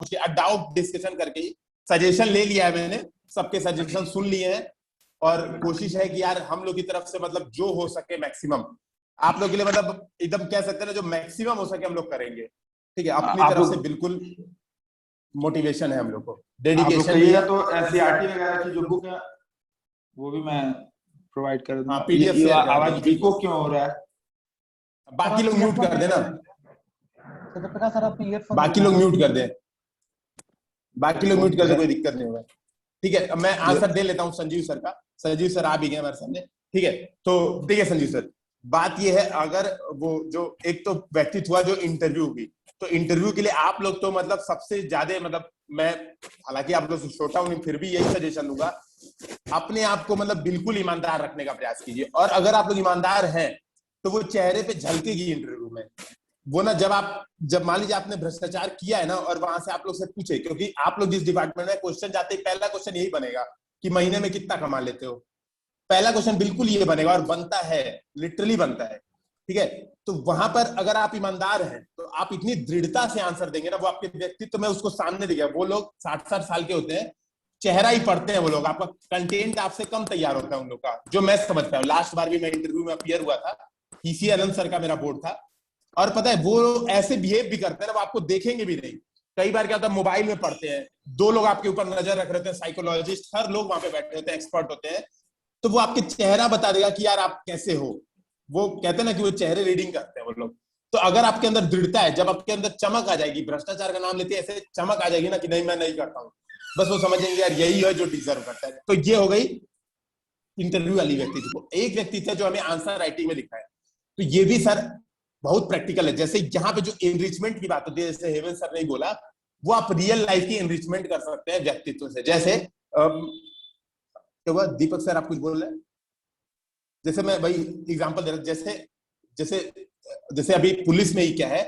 Doubt discussion करके ही suggestion ले लिया है मैंने, सबके सजेशन सुन लिए हैं और कोशिश है कि यार हम लोग की तरफ से मतलब जो हो सके मैक्सिमम आप लोग के लिए, मतलब एकदम कह सकते हैं ना, जो मैक्सिमम हो सके हम लोग करेंगे। ठीक है, अपनी तरफ से बिल्कुल मोटिवेशन है हम लोग को, डेडिकेशन भी है। तो एनसीईआरटी वगैरह की जो बुक है वो भी मैं प्रोवाइड कर दूंगा। पीडीएफ ये आवाज इको क्यों हो रहा है? बाकी लोग म्यूट कर देना, बाकी लोग म्यूट कर दे, बाकी लोग म्यूट कर दे, कोई दिक्कत नहीं होगा। ठीक है, अब मैं आंसर दे लेता हूँ संजीव सर का। संजीव सर आ भी गए हमारे सामने। ठीक है, तो देखिए संजीव सर, बात ये है, अगर वो जो एक तो व्यक्तित्व हुआ जो इंटरव्यू हुई, तो इंटरव्यू के लिए आप लोग तो मतलब सबसे ज्यादा, मतलब मैं हालांकि आप लोग से छोटा हूं फिर भी यही सजेशन दूंगा, अपने आप को मतलब बिल्कुल ईमानदार रखने का प्रयास कीजिए। और अगर आप लोग ईमानदार हैं तो वो चेहरे पे झलकेगी इंटरव्यू में। वो ना जब मान लीजिए आपने भ्रष्टाचार किया है ना, और वहां से आप लोग से पूछे, क्योंकि आप लोग जिस डिपार्टमेंट में क्वेश्चन जाते हैं, पहला क्वेश्चन यही बनेगा कि महीने में कितना कमा लेते हो। पहला क्वेश्चन बिल्कुल ये बनेगा और बनता है, लिटरली बनता है। ठीक है, तो वहां पर अगर आप ईमानदार हैं तो आप इतनी दृढ़ता से आंसर देंगे ना, वो आपके व्यक्तित्व में उसको सामने दिखेगा। वो लोग 60-60 साल के होते हैं, चेहरा ही पढ़ते हैं वो लोग, आपका कंटेंट आपसे कम तैयार होता है उन लोग का, जो मैं समझ पाया। लास्ट बार भी मैं इंटरव्यू में अपीयर हुआ था, पीसी आनंद सर का मेरा बोर्ड था, और पता है वो ऐसे बिहेव भी करते हैं ना, वो आपको देखेंगे भी नहीं। कई बार क्या होता है, मोबाइल में पढ़ते हैं, दो लोग आपके ऊपर नजर रख रहे हैं, साइकोलॉजिस्ट, हर लोग वहां पे बैठे होते हैं, एक्सपर्ट होते हैं, तो वो आपके चेहरा बता देगा कि यार आप कैसे हो। वो कहते हैं ना कि वो चेहरे रीडिंग करते हैं वो लोग। तो अगर आपके अंदर दृढ़ता है, जब आपके अंदर चमक आ जाएगी, भ्रष्टाचार का नाम लेते ऐसे चमक आ जाएगी ना कि नहीं मैं नहीं करता हूँ, बस वो समझेंगे यार यही है जो डिजर्व करता है। तो ये हो गई इंटरव्यू वाली व्यक्तित्व को। एक व्यक्तित्व जो हमें आंसर राइटिंग में लिखा है, तो ये भी सर बहुत प्रैक्टिकल है। जैसे यहाँ पे जो एनरिचमेंट की बात होती है, जैसे हेमंत सर ने बोला, वो आप रियल लाइफ की एनरिचमेंट कर सकते हैं व्यक्तित्व से। जैसे क्या हुआ दीपक सर, आप कुछ बोल रहे हैं? जैसे मैं वही एग्जांपल दे रहा हूं, जैसे जैसे जैसे अभी पुलिस में ही क्या है,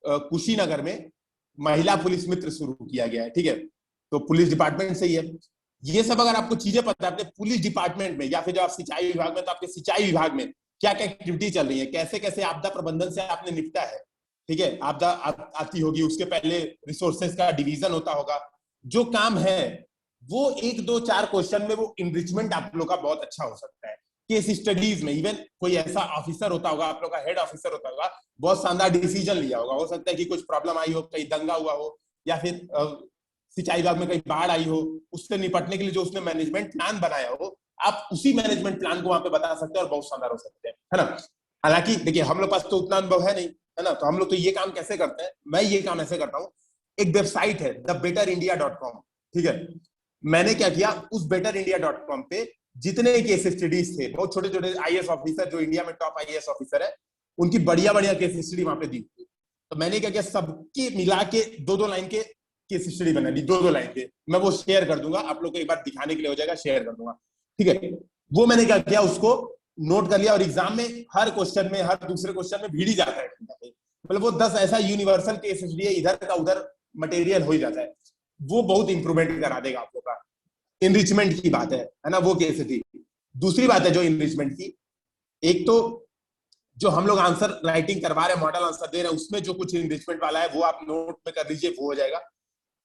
कुशीनगर में महिला पुलिस मित्र शुरू किया गया है। ठीक है, तो पुलिस डिपार्टमेंट से ही है ये सब। अगर आपको चीजें पता है अपने पुलिस डिपार्टमेंट में, या फिर जो आप सिंचाई विभाग में, तो आपके सिंचाई विभाग में क्या क्या एक्टिविटी चल रही है, कैसे कैसे आपदा प्रबंधन से आपने निपटा है। ठीक है, आपदा आती होगी, उसके पहले रिसोर्सेज का डिवीजन होता होगा, जो काम है वो 1-2-4 क्वेश्चन में वो इनरिचमेंट आप लोग का बहुत अच्छा हो सकता है। केस स्टडीज में इवन कोई ऐसा ऑफिसर होता होगा, आप लोग का हेड ऑफिसर होता होगा, बहुत शानदार डिसीजन लिया होगा, हो सकता है कि कुछ प्रॉब्लम आई हो, कहीं दंगा हुआ हो, या फिर सिंचाई विभाग में कहीं बाढ़ आई हो, उससे निपटने के लिए जो उसने मैनेजमेंट प्लान बनाया हो, आप उसी मैनेजमेंट प्लान को वहां पे बता सकते हैं और बहुत शानदार हो सकते हैं, है ना। हालांकि देखिए हम लोग पास तो उतना अनुभव है नहीं, है ना, तो हम लोग तो ये काम कैसे करते हैं, मैं ये काम ऐसे करता हूँ। एक वेबसाइट है thebetterindia.com। ठीक है, मैंने क्या किया, उस betterindia.com पे जितने केस स्टडीज थे, बहुत छोटे छोटे आईएएस ऑफिसर जो इंडिया में टॉप आईएएस ऑफिसर है, उनकी बढ़िया बढ़िया केस स्टडी वहां पे दी। तो मैंने क्या किया, सबके मिला के 2-2 लाइन के केस स्टडी बना ली, 2-2 लाइन के। मैं वो शेयर कर दूंगा आप लोग को, एक बार दिखाने के लिए हो जाएगा, शेयर कर दूंगा। ठीक है, वो मैंने क्या किया, उसको नोट कर लिया, और एग्जाम में हर क्वेश्चन में, हर दूसरे क्वेश्चन में भीड़ ही जाता है। मतलब वो 10 ऐसा यूनिवर्सल केस स्टडी है, इधर का उधर मटेरियल हो ही जाता है। वो बहुत इंप्रूवमेंट करा देगा आप लोग का। इनरिचमेंट की बात है ना, वो केस स्टडी। दूसरी बात है जो इनरिचमेंट की, एक तो जो हम लोग आंसर राइटिंग करवा रहे हैं, मॉडल आंसर दे रहे हैं, उसमें जो कुछ इनरिचमेंट वाला है वो आप नोट में कर लीजिए, वो हो जाएगा।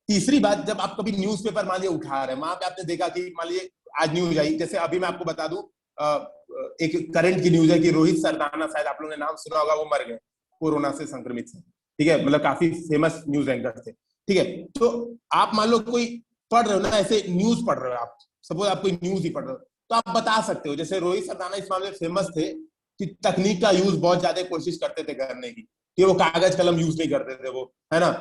तीसरी बात, जब आप कभी न्यूज़पेपर मान लीजिए उठा रहे हैं, वहां पे आपने देखा कि मान लीजिए आज न्यूज आई, जैसे अभी मैं आपको बता दूं, एक करंट की न्यूज है कि रोहित सरदाना, शायद आप लोगों ने नाम सुना होगा, वो मर गए कोरोना से संक्रमित से। ठीक है, मतलब काफी फेमस न्यूज एंकर थे। ठीक है, तो आप मान लो कोई पढ़ रहे हो ना, ऐसे न्यूज पढ़ रहे हो आप, सपोज आप कोई न्यूज ही पढ़ रहे हो, तो आप बता सकते हो, जैसे रोहित सरदाना इस मामले में फेमस थे कि तकनीक का यूज बहुत ज्यादा कोशिश करते थे करने की, कि वो कागज कलम यूज नहीं करते थे, वो है ना,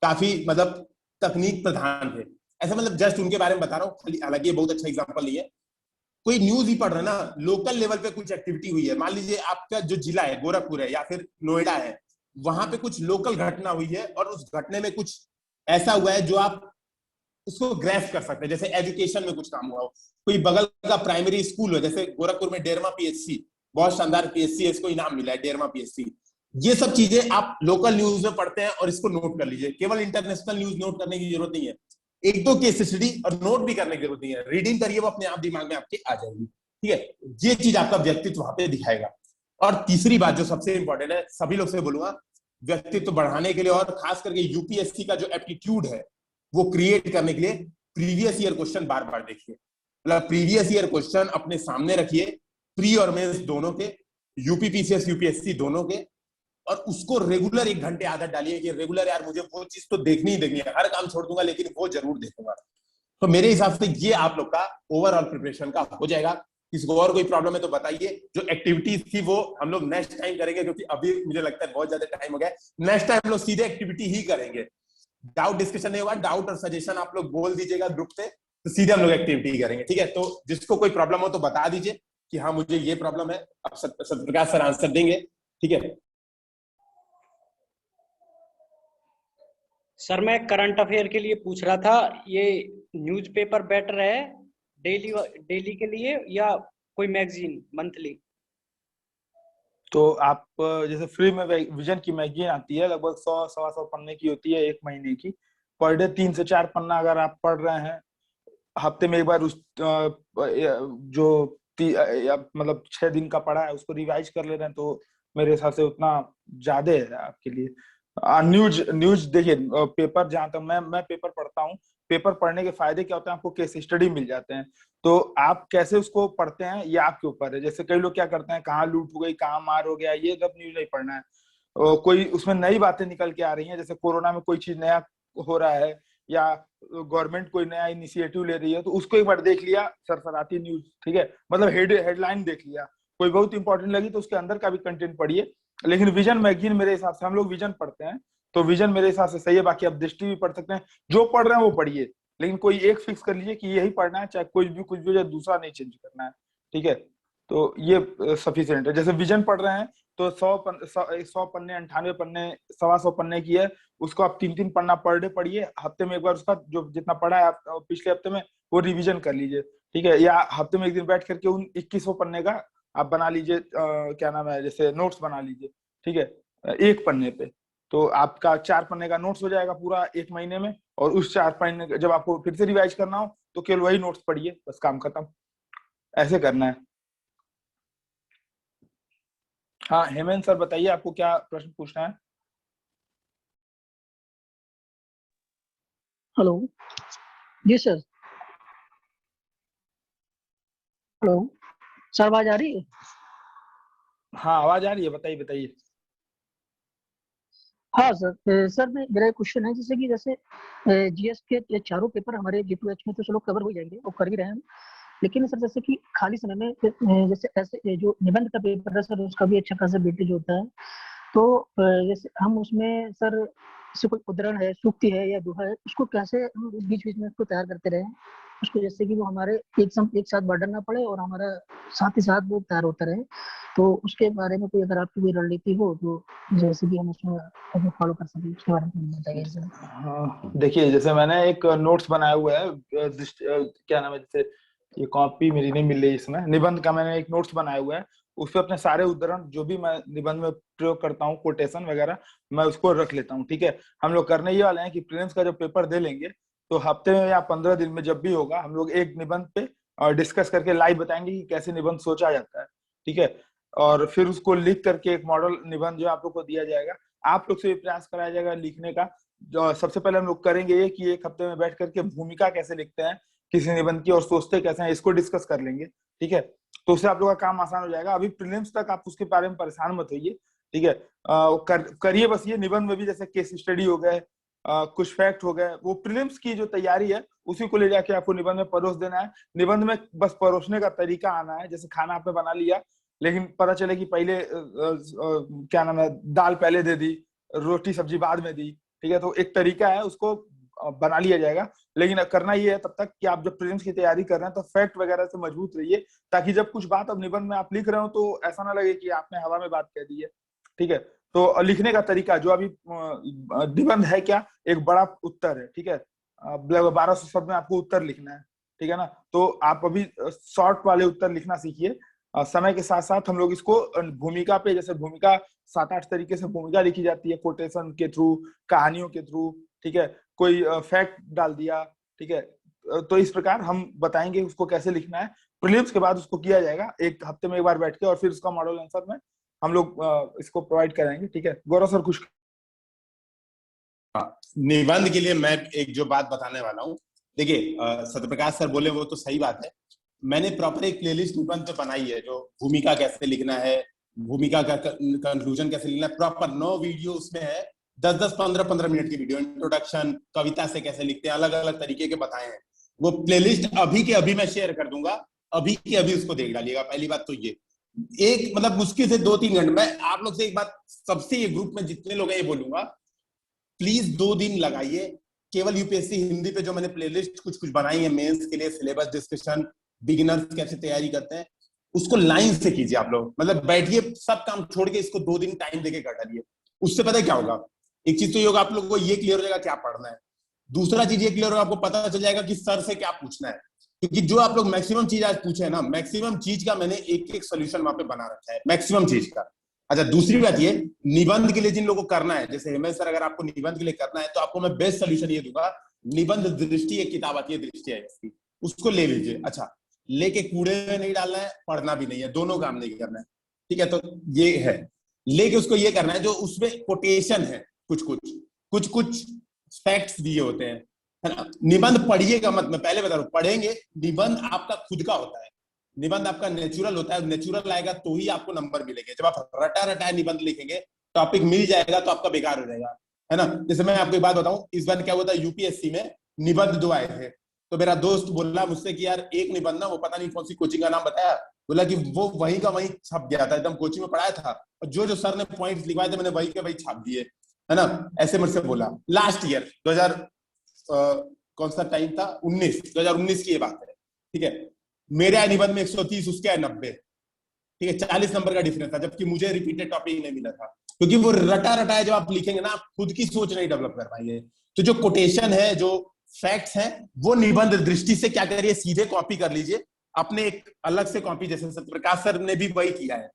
काफी मतलब तकनीक प्रधान थे। ऐसा मतलब जस्ट उनके बारे में बता रहा हूँ, हालांकि ये बहुत अच्छा एग्जांपल नहीं है। कोई न्यूज ही पढ़ रहे ना, लोकल लेवल पे कुछ एक्टिविटी हुई है, मान लीजिए आपका जो जिला है गोरखपुर है या फिर नोएडा है, वहां पे कुछ लोकल घटना हुई है, और उस घटने में कुछ ऐसा हुआ है जो आप उसको ग्रैस्प कर सकते हैं। जैसे एजुकेशन में कुछ काम हुआ हो, कोई बगल का प्राइमरी स्कूल हो, जैसे गोरखपुर में डेरमा पीएचसी, बहुत शानदार पीएचसी है, इसको इनाम मिला है डेरमा पीएचसी। ये सब चीजें आप लोकल न्यूज में पढ़ते हैं और इसको नोट कर लीजिए। केवल इंटरनेशनल न्यूज नोट करने की जरूरत नहीं है, 1-2 केस स्टडी और नोट भी करने की जरूरत नहीं है, रीडिंग करिए, वो अपने आप दिमाग में आपके आ जाएगी। ठीक है, ये चीज आपका व्यक्तित्व वहां पे दिखाएगा। और तीसरी बात जो सबसे इंपॉर्टेंट है, सभी लोग से बोलूंगा, व्यक्तित्व बढ़ाने के लिए और खास करके यूपीएससी का जो एप्टीट्यूड है, वो क्रिएट करने के लिए प्रीवियस ईयर क्वेश्चन बार बार देखिए, मतलब प्रीवियस ईयर क्वेश्चन अपने सामने रखिए, प्री और मेंस दोनों के, यूपीपीसीएस यूपीएससी दोनों के, और उसको रेगुलर 1 घंटे आदत डालिए कि रेगुलर यार मुझे वो चीज तो देखनी ही देखनी है, हर काम छोड़ दूंगा लेकिन वो जरूर देखूंगा। तो मेरे हिसाब से ये आप लोग का ओवरऑल प्रिपरेशन का हो जाएगा। किसी को और कोई प्रॉब्लम है तो बताइए। जो एक्टिविटीज थी वो हम लोग नेक्स्ट टाइम करेंगे, क्योंकि अभी मुझे लगता है बहुत ज्यादा टाइम हो गया। नेक्स्ट टाइम हम लोग सीधे एक्टिविटी ही करेंगे, डाउट डिस्कशन नहीं होगा। डाउट और सजेशन आप लोग बोल दीजिएगा ग्रुप पे, तो सीधे हम लोग एक्टिविटी करेंगे, ठीक है। तो जिसको कोई प्रॉब्लम हो तो बता दीजिए कि हाँ मुझे ये प्रॉब्लम है, अब सत्यप्रकाश सर आंसर देंगे, ठीक है। सर मैं करंट अफेयर के लिए पूछ रहा था, ये न्यूज़पेपर बेटर है डेली डेली के लिए या कोई मैगजीन मंथली? तो आप जैसे फ्री में विजन की मैगजीन आती है, लगभग 100-125 पन्ने की होती है, 1 महीने की। पर डे 3 से 4 पन्ना अगर आप पढ़ रहे हैं, हफ्ते में एक बार उस मतलब 6 दिन का पढ़ा है उसको रिवाइज कर ले रहे हैं, तो मेरे हिसाब से उतना ज्यादा है आपके लिए। न्यूज न्यूज देखिए, पेपर, जहां तक मैं पेपर पढ़ता हूँ, पेपर पढ़ने के फायदे क्या होते हैं, आपको केस स्टडी मिल जाते हैं। तो आप कैसे उसको पढ़ते हैं ये आपके ऊपर है। जैसे कई लोग क्या करते हैं, कहाँ लूट हो गई, कहाँ मार हो गया, ये सब न्यूज नहीं पढ़ना है। कोई उसमें नई बातें निकल के आ रही हैं, जैसे कोरोना में कोई चीज नया हो रहा है या गवर्नमेंट कोई नया इनिशिएटिव ले रही है, तो उसको एक बार देख लिया, सरसराती न्यूज, ठीक है, मतलब हेडलाइन देख लिया, कोई बहुत इंपॉर्टेंट लगी तो उसके अंदर का भी कंटेंट पढ़िए। लेकिन विजन मैगजीन मेरे हिसाब से, हम लोग विजन पढ़ते हैं तो विजन मेरे हिसाब से सही है। बाकी आप दृष्टि भी पढ़ सकते हैं, जो पढ़ रहे हैं वो पढ़िए, लेकिन कोई एक फिक्स कर लीजिए कि यही पढ़ना है, चाहे कुछ भी दूसरा नहीं चेंज करना है, ठीक है। तो ये सफिशियंट है। जैसे विजन पढ़ रहे हैं तो 100 पन्ने, 98 पन्ने, 125 पन्ने की है, उसको आप 3-3 पन्ना पर डे पढ़िए। हफ्ते में एक बार उसका जो जितना पढ़ा है आप पिछले हफ्ते में, वो रिवीजन कर लीजिए, ठीक है। या हफ्ते में एक दिन बैठ करके उन 2100 पन्ने का आप बना लीजिए, क्या नाम है, जैसे नोट्स बना लीजिए, ठीक है, 1 पन्ने पे। तो आपका 4 पन्ने का नोट्स हो जाएगा पूरा 1 महीने में, और उस 4 पन्ने जब आपको फिर से रिवाइज करना हो तो केवल वही नोट्स पढ़िए, बस काम खत्म। ऐसे करना है। हाँ हेमंत सर बताइए, आपको क्या प्रश्न पूछना है? हेलो जी सर। हेलो सर, आवाज आ रही है? हाँ आवाज आ रही है, बताइए बताइए। हाँ सर, सर मेरा क्वेश्चन है, जैसे जीएस के चारों पेपर हमारे G2H में तो चलो कवर हो जाएंगे, वो कर भी रहे हैं हम। लेकिन सर जैसे कि खाली समय में जैसे ऐसे जो निबंध का पेपर है सर, उसका भी अच्छा खासा वेटेज होता है। तो जैसे हम उसमें सर, जैसे कोई उद्धरण है, सूक्ति है या दोहा है, उसको कैसे हम बीच बीच में उसको तैयार करते रहे उसको, जैसे कि वो हमारे एक साथ बर्डन ना पड़े और हमारा साथ ही साथ वो तैयार होता रहे। तो उसके बारे में कोई अगर आपकी कोई रणनीति हो तो जैसे कि हम उसमें फॉलो कर सकें, उसके बारे में बताइए सर। हाँ देखिए, जैसे मैंने एक नोट्स बनाया हुआ है, क्या नाम है, जैसे ये कॉपी मेरी नहीं मिल रही, इसमें निबंध का मैंने एक नोट्स बनाया हुआ है। उसपे अपने सारे उद्धरण जो भी मैं निबंध में प्रयोग करता हूँ, कोटेशन वगैरह, मैं उसको रख लेता हूँ, ठीक है। हम लोग करने ये वाले हैं कि प्रीलिम्स का जब पेपर दे लेंगे तो हफ्ते में या 15 दिन में जब भी होगा, हम लोग एक निबंध पे डिस्कस करके लाइव बताएंगे कि कैसे निबंध सोचा जाता है, ठीक है। और फिर उसको लिख करके एक मॉडल निबंध जो आप लोग को दिया जाएगा, आप लोग से भी प्रयास कराया जाएगा लिखने का। जो सबसे पहले हम लोग करेंगे ये कि एक हफ्ते में बैठ करके भूमिका कैसे लिखते हैं किसी निबंध की और सोचते कैसे हैं, इसको डिस्कस कर लेंगे, ठीक है। तो उससे आप लोग का काम आसान हो जाएगा। अभी प्रीलिम्स तक आप उसके बारे में परेशान मत होइए, ठीक है। करिए बस ये निबंध में भी, जैसे केस स्टडी हो गए, कुछ फैक्ट हो गए, वो प्रीलिम्स की जो तैयारी है उसी को ले जाके आपको निबंध में परोस देना है। निबंध में बस परोसने का तरीका आना है। जैसे खाना आपने बना लिया, लेकिन पता चले कि पहले क्या नाम है, दाल पहले दे दी, रोटी सब्जी बाद में दी, ठीक है। तो एक तरीका है, उसको बना लिया जाएगा। लेकिन करना ये है तब तक कि आप जब प्रीलिम्स की तैयारी कर रहे हैं तो फैक्ट वगैरह से मजबूत रहिए, ताकि जब कुछ बात अब निबंध में आप लिख रहे हो तो ऐसा ना लगे कि आपने हवा में बात कह दी है, ठीक है। तो लिखने का तरीका जो अभी निबंध है क्या, एक बड़ा उत्तर है, ठीक है। 1200 शब्द में आपको उत्तर लिखना है, ठीक है ना। तो आप अभी शॉर्ट वाले उत्तर लिखना सीखिए। समय के साथ साथ हम लोग इसको भूमिका पे, जैसे भूमिका 7-8 तरीके से भूमिका लिखी जाती है, कोटेशन के थ्रू, कहानियों के थ्रू, ठीक है, कोई फैक्ट डाल दिया, ठीक है। तो इस प्रकार हम बताएंगे उसको कैसे लिखना है। प्रीलिम्स के बाद उसको किया जाएगा एक हफ्ते में एक बार बैठ के, और फिर उसका मॉडल आंसर में हम लोग इसको प्रोवाइड कराएंगे, ठीक है। गौरव सर कुछ निबंध के लिए मैं एक जो बात बताने वाला हूँ, देखिए सत्यप्रकाश सर बोले वो तो सही बात है। मैंने प्रॉपर एक प्लेलिस्ट निबंध पे बनाई है, जो भूमिका कैसे लिखना है, भूमिका का कंक्लूजन कैसे लिखना है, प्रॉपर 9 वीडियो उसमें है, 10-10, 15-15 मिनट की वीडियो, इंट्रोडक्शन, कविता से कैसे लिखते हैं, अलग अलग तरीके के बताए हैं। वो प्लेलिस्ट अभी के अभी मैं शेयर कर दूंगा, अभी के अभी उसको देख डालिएगा। पहली बात तो ये एक मतलब मुश्किल से 2-3 घंटे। मैं आप लोग से एक बात, सबसे ये ग्रुप में जितने लोग हैं ये बोलूंगा, प्लीज 2 दिन लगाइए केवल यूपीएससी हिंदी पे। जो मैंने प्लेलिस्ट कुछ कुछ बनाई है मेंस के लिए, सिलेबस डिस्कशन, बिगिनर्स कैसे तैयारी करते हैं, उसको लाइन से कीजिए आप लोग। मतलब बैठिए, सब काम छोड़ के इसको 2 दिन टाइम देके कर डालिए। उससे पता है क्या होगा, एक चीज तो ये होगा, आप लोगों को ये क्लियर हो जाएगा क्या पढ़ना है। दूसरा चीज ये क्लियर होगा, आपको पता चल जाएगा कि सर से क्या पूछना है। क्योंकि जो आप लोग मैक्सिमम चीज आज पूछे है ना, मैक्सिमम चीज का मैंने एक एक सोल्यूशन वहां पे बना रखा है, मैक्सिमम चीज का। अच्छा, दूसरी बात ये, निबंध के लिए जिन लोगों को करना है, जैसे हेमंत सर, अगर आपको निबंध के लिए करना है तो आपको मैं बेस्ट सोल्यूशन ये दूंगा, निबंध दृष्टि एक किताब आती है, दृष्टि है इसकी, उसको ले लीजिए। अच्छा, लेके कूड़े में नहीं डालना है, पढ़ना भी नहीं है, दोनों काम नहीं करना है, ठीक है। तो ये है, लेके उसको ये करना है जो उसमें कोटेशन है, कुछ कुछ फैक्ट्स दिए होते हैं, है ना। निबंध पढ़िएगा मत, मैं पहले बता रहा हूं, पढ़ेंगे। निबंध आपका खुद का होता है, निबंध आपका नेचुरल होता है, नेचुरल आएगा तो ही आपको नंबर मिलेंगे। जब आप रटा रटाए निबंध लिखेंगे, टॉपिक मिल जाएगा तो आपका बेकार हो जाएगा, है ना। जैसे मैं आपको एक बात बताऊं, इस बार क्या हुआ था, यूपीएससी में निबंध 2 आए थे। तो मेरा दोस्त बोला मुझसे कि यार एक निबंध ना, वो पता नहीं कौन सी कोचिंग का नाम बताया, बोला कि वो वहीं का वहीं छप गया था, एकदम कोचिंग में पढ़ाया था, और जो जो सर ने पॉइंट्स लिखवाए थे मैंने वही के वही छाप दिए, है ना। ऐसे मुझसे बोला लास्ट ईयर 2000 कौन सा टाइम था, 2019 की ये बात है, ठीक है। मेरे आए निबंध में 130, उसके आए 90, ठीक है, 40 नंबर का डिफरेंस था, जबकि मुझे रिपीटेड टॉपिक नहीं मिला था। क्योंकि वो रटा रटाया जब आप लिखेंगे ना, आप खुद की सोच नहीं डेवलप कर पाएंगे। तो जो कोटेशन है, जो फैक्ट्स हैं, वो निबंध दृष्टि से क्या करिए, सीधे कॉपी कर लीजिए अपने एक अलग से कॉपी, जैसे सत्यप्रकाश सर ने भी वही किया है।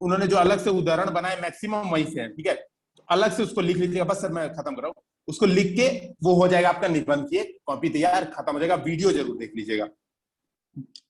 उन्होंने जो अलग से उदाहरण बनाए मैक्सिमम वहीं से है, ठीक है। तो अलग से उसको लिख लीजिएगा। बस सर मैं खत्म कर रहा हूँ, उसको लिख के वो हो जाएगा आपका निबंध की एक कॉपी तैयार, खत्म हो जाएगा। वीडियो जरूर देख लीजिएगा।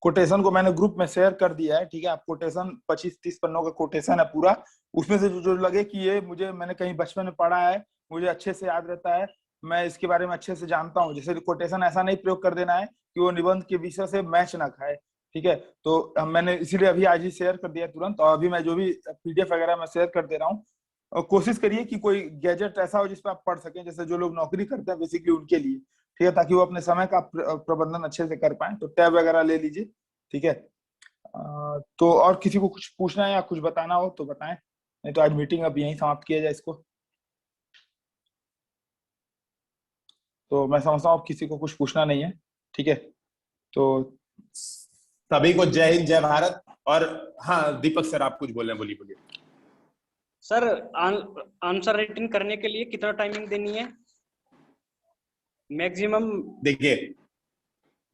कोटेशन को मैंने ग्रुप में शेयर कर दिया है, ठीक है। आप कोटेशन 25-30 पन्नों का कोटेशन है पूरा, उसमें से जो लगे कि ये मैंने कहीं बचपन में पढ़ा है, मुझे अच्छे से याद रहता है, मैं इसके बारे में अच्छे से जानता हूँ। जैसे कोटेशन ऐसा नहीं प्रयोग कर देना है कि वो निबंध के विषय से मैच ना खाए, ठीक है। तो मैंने इसीलिए अभी आज ही शेयर कर दिया तुरंत, और अभी मैं जो भी पीडीएफ वगैरह मैं शेयर कर दे रहा हूँ। और कोशिश करिए कि कोई गैजेट ऐसा हो जिसपे आप पढ़ सकें, जैसे जो लोग नौकरी करते हैं बेसिकली उनके लिए, ठीक है, ताकि वो अपने समय का प्रबंधन अच्छे से कर पाए। तो टैब वगैरह ले लीजिए, ठीक है। तो और किसी को कुछ पूछना है या कुछ बताना हो तो बताएं, नहीं तो आज मीटिंग अब यहीं समाप्त किया जाए इसको। तो मैं समझता हूँ अब किसी को कुछ पूछना नहीं है, ठीक है। तो सभी को जय हिंद, जय भारत। और हाँ दीपक सर, आप कुछ बोल रहे हैं, बोलिए। सर आंसर राइटिंग करने के लिए कितना टाइमिंग देनी है मैक्सिमम? देखिए,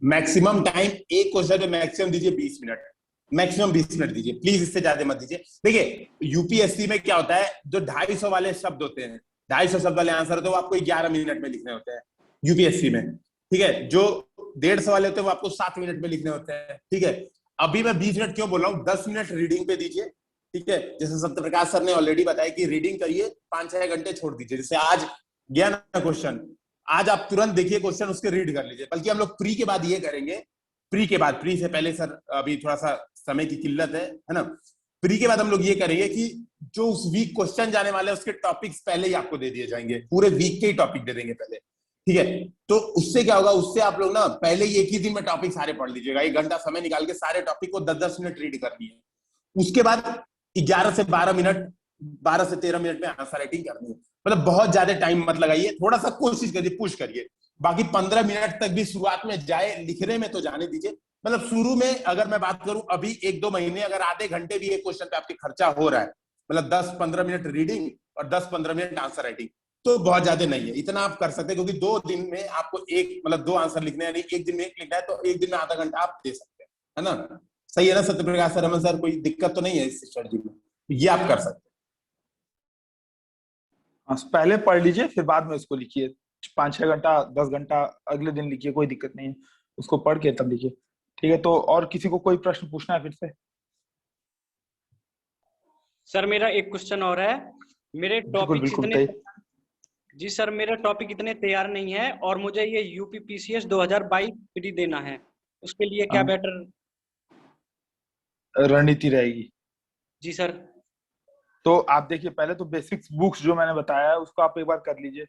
मैक्सिमम टाइम एक क्वेश्चन पे मैक्सिमम दीजिए 20 मिनट, मैक्सिमम 20 मिनट दीजिए, प्लीज इससे ज्यादा मत दीजिए। देखिए यूपीएससी में क्या होता है, जो 250 वाले शब्द होते हैं, 250 शब्द वाले आंसर होते हैं, वो आपको 11 मिनट में लिखने होते हैं यूपीएससी में, ठीक है। जो 150 वाले होते हैं वो आपको 7 मिनट में लिखने होते हैं, ठीक है। अभी मैं 20 मिनट क्यों बोल रहा हूँ, 10 मिनट रीडिंग पे दीजिए, ठीक है। जैसे सत्यप्रकाश सर ने ऑलरेडी बताया कि रीडिंग करिए, 5-6 घंटे छोड़ दीजिए। जैसे आज गया ना क्वेश्चन, आज आप तुरंत देखिए क्वेश्चन, उसके रीड कर लीजिए। बल्कि हम लोग प्री के बाद ये करेंगे, प्री के बाद, प्री से पहले सर अभी थोड़ा सा समय की किल्लत है ना। प्री के बाद हम लोग ये करेंगे कि जो उस वीक क्वेश्चन जाने वाले हैं उसके टॉपिक्स पहले ही आपको दे दिए जाएंगे, पूरे वीक के ही टॉपिक दे देंगे पहले, ठीक है। तो उससे क्या होगा, उससे आप लोग ना पहले ही एक ही दिन में टॉपिक सारे पढ़ लीजिएगा, 1 घंटा समय निकाल के सारे टॉपिक को 10-10 मिनट रीड कर लिए। उसके बाद 11 से 12 मिनट, 12 से 13 मिनट में आंसर राइटिंग करनी है। मतलब बहुत ज्यादा टाइम मत लगाइए, थोड़ा सा कोशिश करिए, पुश करिए। बाकी 15 मिनट तक भी शुरुआत में जाए, लिखने में तो जाने दीजिए। मतलब शुरू में अगर मैं बात करूं, अभी 1-2 महीने अगर आधे घंटे भी एक क्वेश्चन पे आपके खर्चा हो रहा है, मतलब 10-15 मिनट रीडिंग और 10-15 मिनट आंसर राइटिंग, तो बहुत ज्यादा नहीं है, इतना आप कर सकते हैं। क्योंकि 2 दिन में आपको एक, मतलब 2 आंसर लिखने हैं, नहीं एक दिन में एक लिखना है, तो एक दिन में आधा घंटा आप दे सकते हैं, है ना। सही है ना सत्यप्रकाश सर, रमन सर, कोई दिक्कत तो नहीं है इस स्ट्रेटजी में, ये आप कर सकते हैं। पहले पढ़ लीजिए, फिर बाद में उसको लिखिए, 5-6 घंटा 10 घंटा अगले दिन लिखिए, कोई दिक्कत नहीं है, उसको पढ़ के तब लिखिए, ठीक है। तो और किसी को कोई प्रश्न पूछना है फिर से? सर मेरा एक क्वेश्चन और है, मेरे टॉपिक्स इतने जी सर, मेरे टॉपिक इतने तैयार नहीं है और मुझे ये यूपीपीसीएस 2022 प्री देना है, उसके लिए क्या हाँ। बेटर? रणनीति रहेगी। जी सर। तो आप देखिए, पहले तो बेसिक्स बुक्स जो मैंने बताया है उसको आप एक बार कर लीजिए,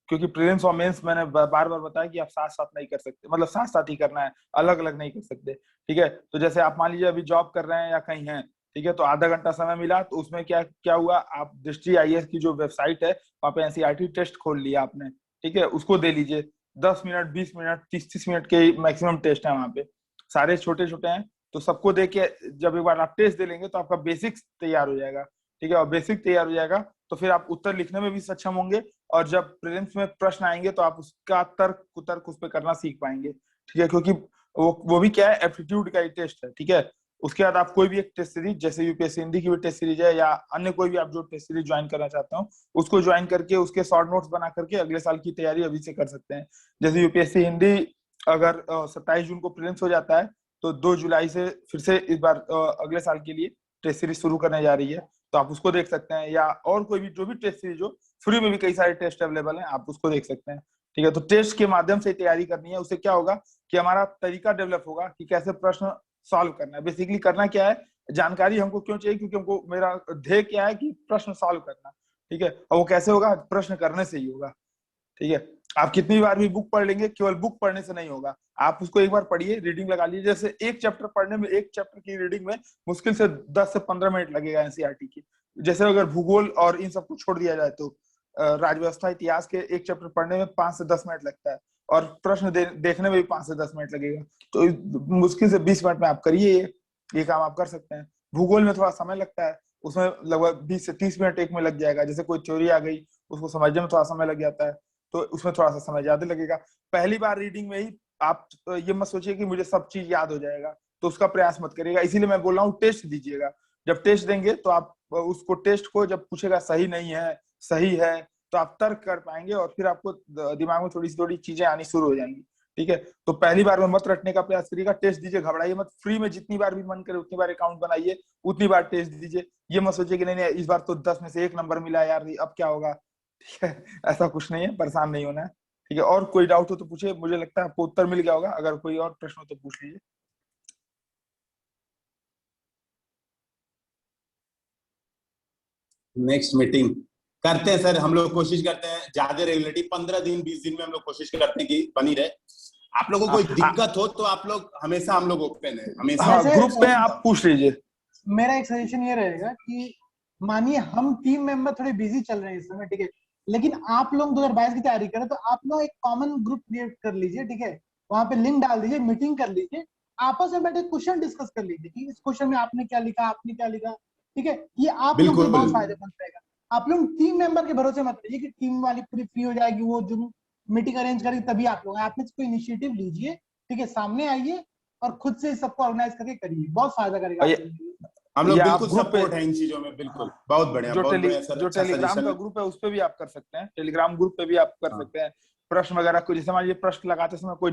क्योंकि प्रीलिम्स और मेंस मैंने बार बार बताया कि आप साथ साथ नहीं कर सकते, मतलब साथ साथ ही करना है, अलग अलग नहीं कर सकते। ठीक है, तो जैसे आप मान लीजिए अभी जॉब कर रहे हैं या कहीं हैं, ठीक है, तो आधा घंटा समय मिला, तो उसमें क्या क्या हुआ, आप दृष्टि आईएएस की जो वेबसाइट है वहाँ पे एनसीईआरटी टेस्ट खोल लिया आपने, ठीक है, उसको दे लीजिए। 10 मिनट, 20 मिनट, 30-30 मिनट के मैक्सिमम टेस्ट है वहाँ पे, सारे छोटे छोटे हैं। तो सबको दे के जब एक बार आप टेस्ट दे लेंगे तो आपका बेसिक्स तैयार हो जाएगा। ठीक है, और बेसिक तैयार हो जाएगा तो फिर आप उत्तर लिखने में भी सक्षम होंगे, और जब प्रीलिम्स में प्रश्न आएंगे तो आप उसका तर्क कुतर्क उस पर करना सीख पाएंगे। ठीक है, क्योंकि वो भी क्या है, एप्टीट्यूड का ही टेस्ट है। ठीक है, उसके बाद आप कोई भी एक टेस्ट सीरीज, जैसे यूपीएससी हिंदी की भी टेस्ट सीरीज है, या अन्य कोई भी आप जो टेस्ट सीरीज ज्वाइन करना चाहते हो उसको ज्वाइन करके उसके शॉर्ट नोट्स बना करके अगले साल की तैयारी अभी से कर सकते हैं। जैसे यूपीएससी हिंदी अगर 27 जून को प्रीलिम्स हो जाता है तो 2 जुलाई से फिर से इस बार अगले साल के लिए टेस्ट सीरीज शुरू करने जा रही है, तो आप उसको देख सकते हैं, या और कोई भी जो भी टेस्ट सीरीज हो, फ्री में भी कई सारे टेस्ट अवेलेबल हैं, आप उसको देख सकते हैं। ठीक है, तो टेस्ट के माध्यम से तैयारी करनी है, उससे क्या होगा कि हमारा तरीका डेवलप होगा कि कैसे प्रश्न सॉल्व करना है। बेसिकली करना क्या है, जानकारी हमको क्यों चाहिए, क्योंकि हमको मेरा ध्येय क्या है कि प्रश्न सॉल्व करना। ठीक है, और वो कैसे होगा, प्रश्न करने से ही होगा। ठीक है, आप कितनी बार भी बुक पढ़ लेंगे, केवल बुक पढ़ने से नहीं होगा, आप उसको एक बार पढ़िए, रीडिंग लगा लीजिए। जैसे एक चैप्टर पढ़ने में, एक चैप्टर की रीडिंग में मुश्किल से 10 से 15 मिनट लगेगा एनसीईआरटी की। जैसे अगर भूगोल और इन सबको छोड़ दिया जाए तो राजव्यवस्था इतिहास के एक चैप्टर पढ़ने में 5 से 10 मिनट लगता है, और प्रश्न देखने में भी 5 से 10 मिनट लगेगा। तो मुश्किल से 20 मिनट में आप करिए, ये काम आप कर सकते हैं। भूगोल में थोड़ा समय लगता है, उसमें लगभग 20 से 30 मिनट एक में लग जाएगा। जैसे कोई थ्योरी आ गई, उसको समझने में थोड़ा समय लग जाता है, तो उसमें थोड़ा सा समय ज्यादा लगेगा। पहली बार रीडिंग में ही आप ये मत सोचिए कि मुझे सब चीज याद हो जाएगा, तो उसका प्रयास मत करिएगा। इसीलिए मैं बोल रहा हूँ टेस्ट दीजिएगा। जब टेस्ट देंगे तो आप उसको, टेस्ट को जब पूछेगा सही नहीं है, सही है, तो आप तर्क कर पाएंगे, और फिर आपको दिमाग में थोड़ी चीजें आनी शुरू हो जाएंगी। ठीक है, तो पहली बार में मत रटने का प्रयास करिएगा, टेस्ट दीजिए, घबराइए मत। फ्री में जितनी बार भी मन करे उतनी बार अकाउंट बनाइए, उतनी बार टेस्ट दीजिए। ये मत सोचिए कि नहीं नहीं इस बार तो 10 में से 1 नंबर मिला यार, अब क्या होगा। ठीक है, ऐसा कुछ नहीं है, परेशान नहीं होना है। ठीक है, और कोई डाउट हो तो पूछिए, मुझे लगता है आपको उत्तर मिल गया होगा। अगर कोई और प्रश्न हो तो पूछ लीजिए। नेक्स्ट मीटिंग करते हैं सर, हम लोग कोशिश करते हैं ज्यादा रेगुलरिटी, 15 दिन 20 दिन में हम लोग कोशिश करते हैं कि बनी रहे। आप लोगों को कोई दिक्कत हो तो आप लोग हमेशा, हम लोग ओपन है हमेशा। हाँ, ग्रुप में आप पूछ लीजिए। मेरा एक सजेशन ये रहेगा कि मानिए हम टीम मेंबर थोड़े बिजी चल रहे हैं इस समय, ठीक है, लेकिन आप लोग 2022 की तैयारी करें, तो आप लोग एक कॉमन ग्रुप क्रिएट कर लीजिए। ठीक है, वहां पे लिंक डाल दीजिए, मीटिंग कर लीजिए, आपस में बैठे क्वेश्चन डिस्कस कर लीजिए कि इस क्वेश्चन में आपने क्या लिखा, आपने क्या लिखा। ठीक है, ये आप लोग को बहुत फायदेमंद रहेगा। आप लोग टीम मेंबर के भरोसे मत रहिए कि टीम वाली पूरी फ्री हो जाएगी, वो जो मीटिंग अरेंज करेगी तभी आप लोग, आप में कोई इनिशिएटिव लीजिए। ठीक है, सामने आइए और खुद से सबको ऑर्गेनाइज करके करिए, बहुत फायदा करेगा। हम लोग बिल्कुल सपोर्ट है इन चीजों में, बिल्कुल बहुत बढ़िया, जो बहुत बढ़िया सर। जो टेलीग्राम का ग्रुप है उस पे भी आप कर सकते हैं, टेलीग्राम ग्रुप पे भी आप कर सकते हैं। प्रश्न वगैरह को, जैसे मान लीजिए प्रश्न लगाते समय कोई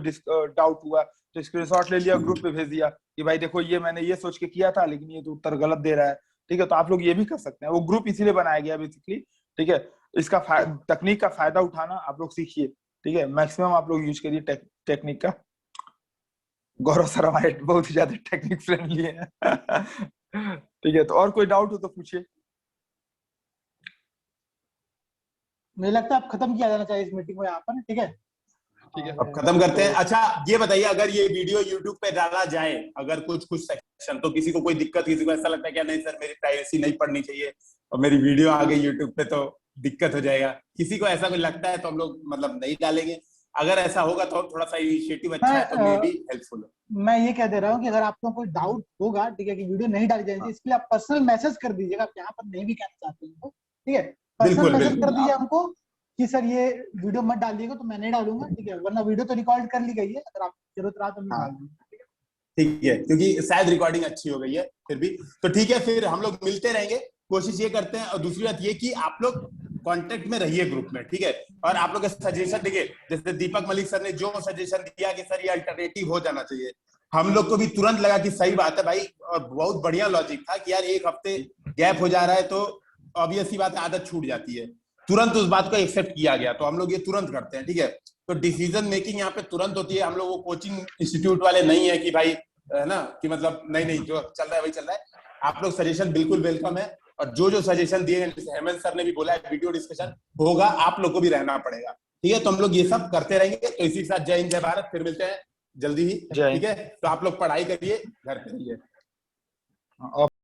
डाउट हुआ तो स्क्रीनशॉट ले लिया, ग्रुप पे भेज दिया कि भाई देखो ये मैंने ये सोच के किया था लेकिन ये तो उत्तर गलत दे रहा है। ठीक है, तो आप लोग ये भी कर सकते हैं, वो ग्रुप इसीलिए बनाया गया बेसिकली। ठीक है, इसका तकनीक का फायदा उठाना आप लोग सीखिए। ठीक है, मैक्सिमम आप लोग यूज करिए टेक्निक का। गौरव सर हमारे बहुत ही ज्यादा टेक्निक फ्रेंडली है। ठीक है, तो और कोई डाउट हो तो पूछिए। मुझे लगता है अब खत्म किया जाना चाहिए इस मीटिंग को यहाँ पर। ठीक है, ठीक है, अब खत्म करते हैं। अच्छा ये बताइए, अगर ये वीडियो YouTube पे डाला जाए, अगर कुछ सेक्शन, तो किसी को कोई दिक्कत, किसी को ऐसा लगता है क्या नहीं सर मेरी प्राइवेसी नहीं पढ़नी चाहिए और मेरी वीडियो आ गई YouTube पे तो दिक्कत हो जाएगा, किसी को ऐसा कोई लगता है तो हम लोग मतलब नहीं डालेंगे। अगर ऐसा होगा तो थोड़ा सा इनिशिएटिव अच्छा है तो मे बी हेल्पफुल हो। मैं ये कह दे रहा हूँ कि अगर आपको कोई डाउट होगा, ठीक है, कि वीडियो नहीं डाली जाएगी, इसके लिए आप पर्सनल मैसेज कर दीजिएगा, आप यहाँ पर नहीं भी कहना चाहते हैं तो। ठीक है, पर्सनल मैसेज कर दीजिए हमको कि सर ये वीडियो मत डालिएगा, तो मैं नहीं डालूंगा। ठीक है, वरना वीडियो तो रिकॉर्ड कर ली गई है, अगर आप जरूरत रहा तो मैं डाल दूंगा। ठीक है, क्योंकि शायद रिकॉर्डिंग अच्छी हो गई है फिर भी, तो ठीक है, फिर हम लोग मिलते रहेंगे, कोशिश ये करते हैं। और दूसरी बात ये कि आप लोग कांटेक्ट में रहिए ग्रुप में, ठीक है, और आप लोग के सजेशन देखिए, जैसे दीपक मलिक सर ने जो सजेशन दिया कि सर ये अल्टरनेटिव हो जाना चाहिए, हम लोग को भी तुरंत लगा कि सही बात है भाई, और बहुत बढ़िया लॉजिक था कि यार एक हफ्ते गैप हो जा रहा है तो ऑब्वियस सी बात है आदत छूट जाती है। तुरंत उस बात को एक्सेप्ट किया गया, तो हम लोग ये तुरंत करते हैं, ठीक है। तो डिसीजन मेकिंग यहाँ पे तुरंत होती है। हम लोग वो कोचिंग इंस्टीट्यूट वाले नहीं है कि भाई है ना कि मतलब नहीं जो चल रहा है वही चल रहा है। आप लोग सजेशन बिल्कुल वेलकम है, और जो सजेशन दिए गए, हेमंत सर ने भी बोला है वीडियो डिस्कशन होगा, आप लोग को भी रहना पड़ेगा, ठीक है। तो हम लोग ये सब करते रहेंगे। तो इसी के साथ जय हिंद जय भारत, फिर मिलते हैं जल्दी ही, ठीक है। तो आप लोग पढ़ाई करिए, घर पे रहिए।